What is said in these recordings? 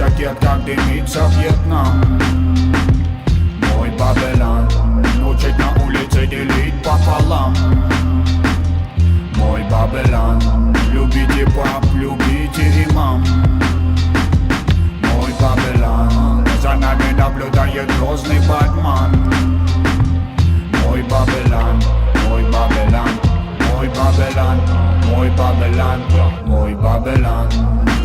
ракет, как дымится Вьетнам. Мой Бабелан, учить на улице делить пополам. Мой Бабелан, любите пап, любите имам. Мой Бабелан, за нами наблюдает грозный Батман. Мой Бабелан, мой Бабелан, мой Бабелан, мой Бабелан, мой Бабелан.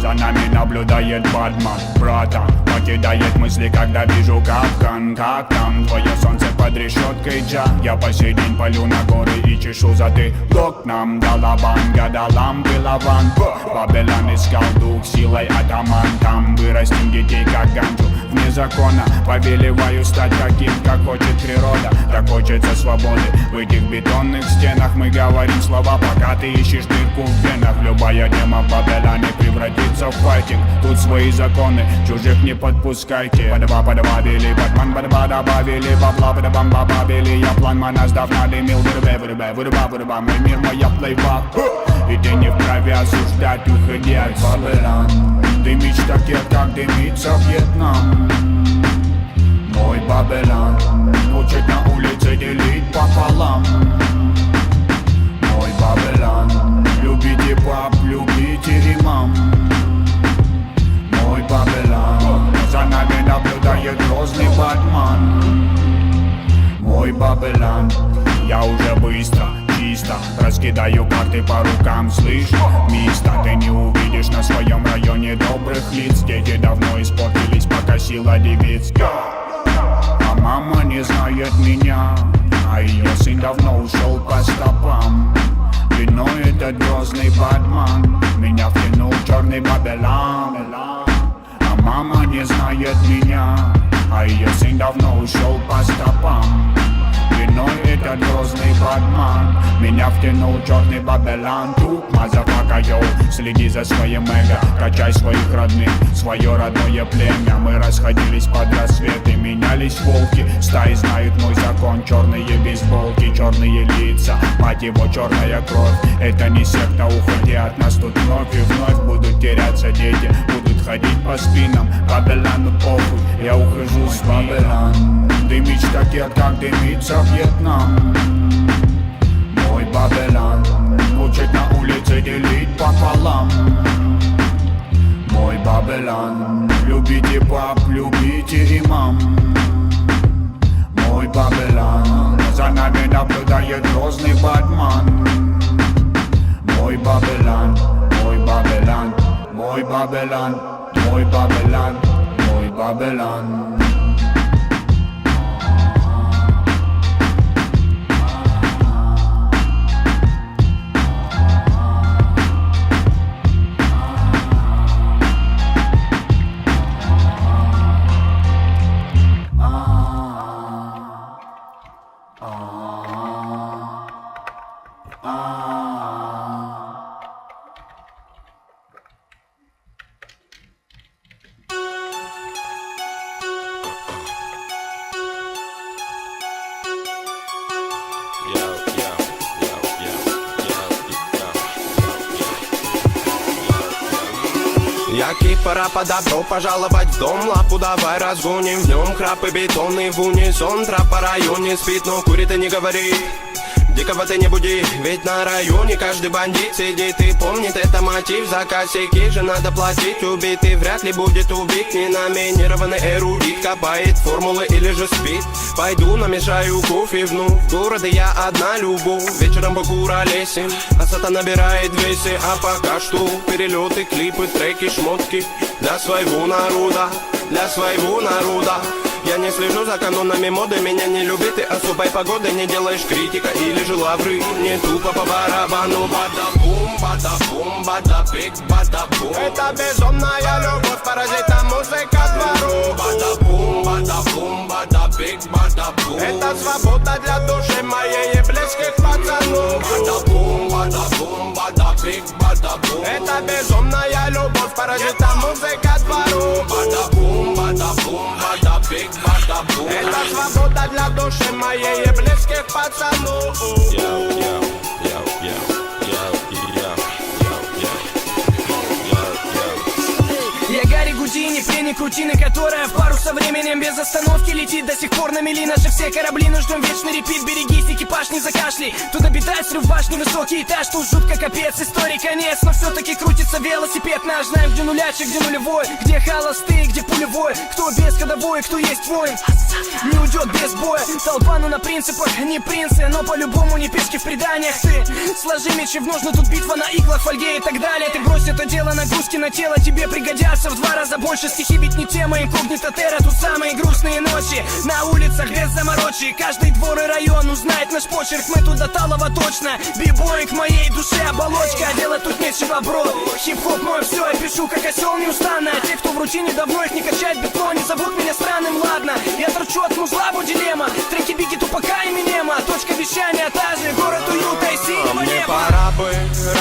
За нами наблюдает Батман, братан. Покидает мысли, когда вижу капкан. Как там твое солнце под решеткой, Джа? Я по сей день полю на горы и чешу затылок. Нам далабан, гадалам, вылаван. Бабелан искал дух, силой атаман. Там вырастим детей, как ганджу. Вне закона повелеваю стать таким, как хочет природа. Так хочется свободы. В этих бетонных стенах мы говорим слова, пока ты ищешь дырку в венах. Любая тема в Бабелане превратится в файтинг. Тут свои законы, чужих не подпускайте. Подава-подава-били, Батман, подава-добавили, бабла-подабам-бабабили. Я план мана сдав, надымил, вырубай, мой мир, моя плейбак. И ты не вправе осуждать, уходи от Бабелан. Дымить ракет, как дымится Вьетнам. Мой Бабелан, учить на улице делить пополам. Мой Бабелан, любите пап, любите имам. Мой Бабелан, за нами наблюдает грозный Батман. Мой Бабелан, я уже быстро, чисто раскидаю карты по рукам, слышь, мисто. Ты не увидишь на своем районе добрых лиц. Дети давно испортились, пока сила девиц. А мама не знает меня, а ее сын давно ушел по стопам. Виной этот грозный Батман меня втянул в черный Бабелан. А мама не знает меня, а ее сын давно ушел по стопам. Виной этот грозный Батман меня втянул черный Бабелан. Тут мазафака, йоу, следи за своим эго. Качай своих родных, свое родное племя. Мы расходились под рассвет и менялись волки. Стаи знают мой закон, черные бейсболки, черные лица, мать его, черная кровь. Это не секта, уходи от нас тут вновь и вновь. Будут теряться дети, будут ходить по спинам. Бабелану похуй, я ухожу с Бабелан. Дымить ракет, как дымится Вьетнам. Мой Бабелан, учить на улице делить пополам. Мой Бабелан, любите пап, любите имам. Мой Бабелан, за нами наблюдает грозный Батман. Мой Бабелан, мой Бабелан, мой Бабелан, мой Бабелан, мой Бабелан. Я кипара по добро пожаловать в дом. Лапу давай разгоним, в нем храп и бетонный в унисон. Трап по районе спит, но курит и не говори. Дикого ты не буди, ведь на районе каждый бандит сидит и помнит это мотив. За косяки же надо платить, убитый вряд ли будет убит. Ненаминированный эрудит копает формулы или же спит. Пойду намешаю кофе вновь, в городе я одна любовь. Вечером покуролесим, а сата набирает весе. А пока что перелеты, клипы, треки, шмотки для своего народа, для своего народа. Я не слежу за канонами моды, меня не любит и особой погоды. Не делаешь критика или же лавры, не тупо по барабану. Бада-бум, бада-бум, бада-бик, бада-бум. Это безумная любовь, паразита музыка двору. Бада-бум, бада-бум, бада-бик, бада-бум. Это свобода для души моей и близких пацанов. Бада-бум, бада-бум, бада-бик, бада-бум. Это безумная любовь, паразита музыка двору. Бада-бум, бада-бум, бада-бик, бада-бум. Это свобода для души моей и близких пацанов. Я Гарри Гудини, пленник рутины, которая в пару со временем без остановки летит. До сих пор на мели наши все корабли, но ждем вечный репит. Берегись, экипаж, не закашляй. Тут обитает срыв башни, высокий этаж. Тут жутко капец, истории конец. Но все-таки крутится велосипед наш. Знаем, где нулячик, где нулевой, где холостые, где пулевой. Кто без ходовой, кто есть воин, не уйдет без боя. Толпа, ну на принципах, не принцы, но по-любому не пешки в преданиях. Ты сложи мечи в ножны, тут битва на иглах, фольге и так далее. Ты брось это дело, нагрузки на тело тебе пригодятся в 2 раза больше. Стихи ведь не тема, инкогнито терра. Тут самые грустные ночи на улицах без заморочи. Каждый двор и район узнает наш почерк. Мы тут до талого точно. Бибой к моей душе оболочка. Делать тут нечего, бро. Хип-хоп мой все, я пишу как осел неустанно. А те, кто в рутине давно, их не качает бетон. Не зовут меня странным, ладно. Я торчу от музла, дилемма. Треки Бигги, Тупака и Минема. Точка вещания та же, город уюта и синего Мне неба. пора бы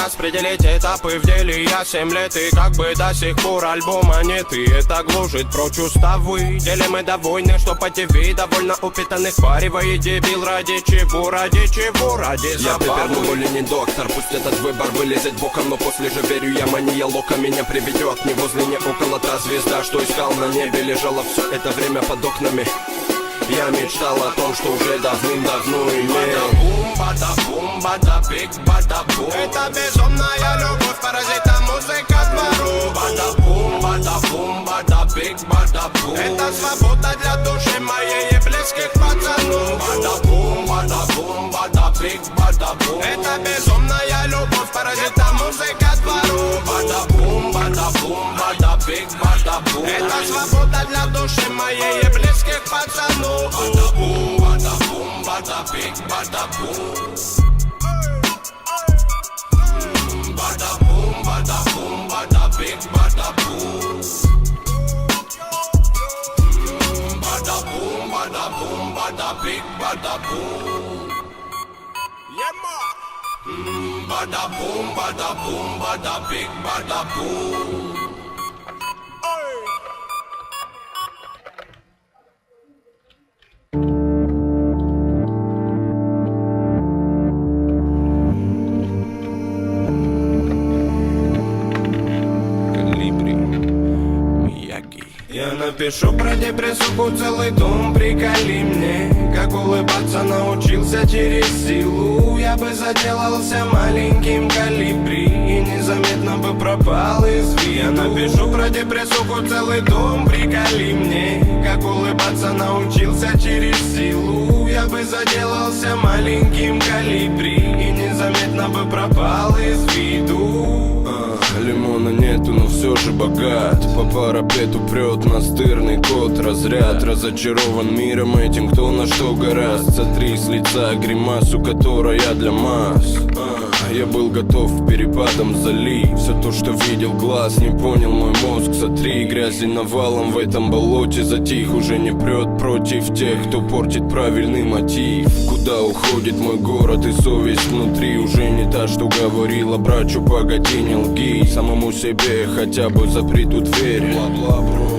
распределить этапы в деле. Я 7 лет и как бы до сих пор альбома нет. И это глушит прочь уставы. Делим мы до войны, что по ТВ довольно упитанных паривает дебил. Ради чего, ради чего, ради забавы. Я теперь более не доктор, пусть этот выбор вылезет боком. Но после же верю я, мания лока меня приведет. Не возле, не около та звезда, что искал на небе. Лежала все это время под окнами. Я мечтал о том, что уже давным-давно имел. Бада-бум, бада-бум, бада-биг, бада-бум. Это безумная любовь, паразита музыка двору. Бада-бум, бада-бум, бада-биг, бада-бум. Это свобода для души моей и близких пацанов. Бада-бум, бада-бум, бада-биг, бада-бум. Это безумная любовь, паразита музыка двору. Бада-бум, бада-бум, бада-биг, бада-бум. Это свобода для души моей и близких пацанов. Bada-boom, bada-boom, bada-big, bada-boom. Bada-boom, bada-boom, bada-big, bada-boom. Bada-boom, bada-boom, bada-big, bada-boom. Yeah, ma. Bada-boom, bada-boom, bada-big, bada-boom. Я напишу про депрессуху целый том, приколи мне. Как улыбаться научился через силу. Я бы заделался маленьким калибри и незаметно бы пропал из виду. Я напишу про депрессуху целый том, приколи мне. Как улыбаться научился через силу. Я бы заделался маленьким калибри и незаметно бы пропал из виду. Лимона нету, но все же богат. По парапету прет настырный кот. Разряд разочарован миром этим, кто на что гораст. Сотри с лица гримасу, которая для масс. Я был готов перепадом залить. Все то, что видел глаз, не понял мой мозг. Сотри грязи навалом в этом болоте. Затих, уже не прет против тех, кто портит правильный мотив. Куда уходит мой город и совесть внутри? Уже не та, что говорила, брачу, погоди, не лги. Самому себе хотя бы запри ту дверь.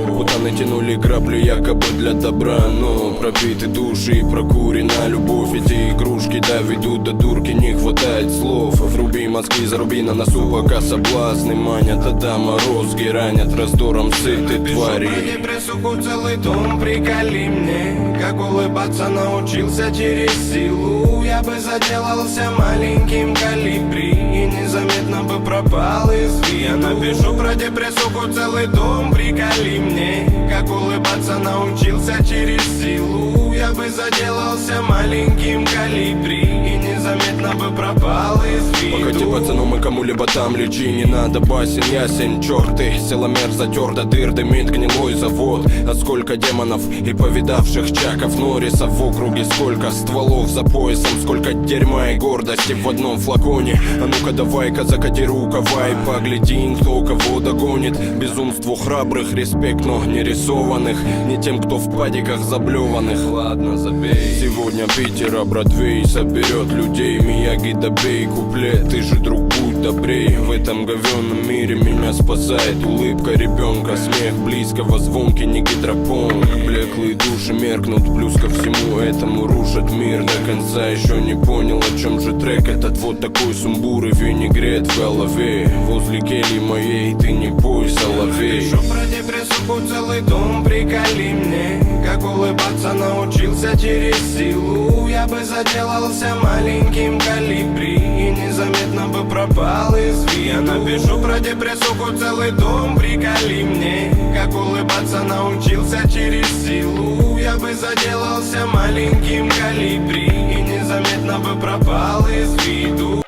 Будто натянули грабли якобы для добра. Но пропиты души и прокурена любовь. Эти игрушки доведут до дурки, не хватает слов. Вруби мозги, заруби на носу, пока соблазны манят. А да, морозги ранят раздором сытой твари. Я депрессуху целый том, приколи мне. Как улыбаться научился через силу. Я бы заделался маленьким калибри и незаметно бы пропал из виду. Я напишу про депрессуху целый том, приколи мне. Как улыбаться научился через силу. Я бы заделался маленьким калибри и незаметно бы пропал из виду. Покати пацаном и кому-либо там лечи. Не надо басен, ясен, черты. Силомер затер до дыр, дымит гнилой завод. А сколько демонов и повидавших чаков Норрисов в округе. Сколько стволов за поясом, сколько дерьма и гордости в одном флаконе. А ну-ка давай-ка закати рукава и погляди, кто кого догонит. Безумству храбрых респект, но не рисованных. Не тем, кто в падиках заблеванных. Ладно, забей. Сегодня Питера Бродвей соберет людей. Мияги добей куплет. Ты же друг, будь добрей. В этом говёном мире меня спасает улыбка ребенка, смех близкого, звонкий не гидропон. Блеклые души меркнут, плюс ко всему этому рушат мир. До конца еще не понял, о чем же трек этот. Вот такой сумбур и винегрет в голове. Возле кельи моей ты не пой, соловей. Пишу про депрессуху целый дом, приколи мне. Как улыбаться научился через силу. Я бы заделался маленьким колибри и незаметно бы пропал из виду. Я напишу про депрессуху целый дом, приколи мне. Как улыбаться научился через силу. Я бы заделался маленьким колибри и незаметно бы пропал из виду.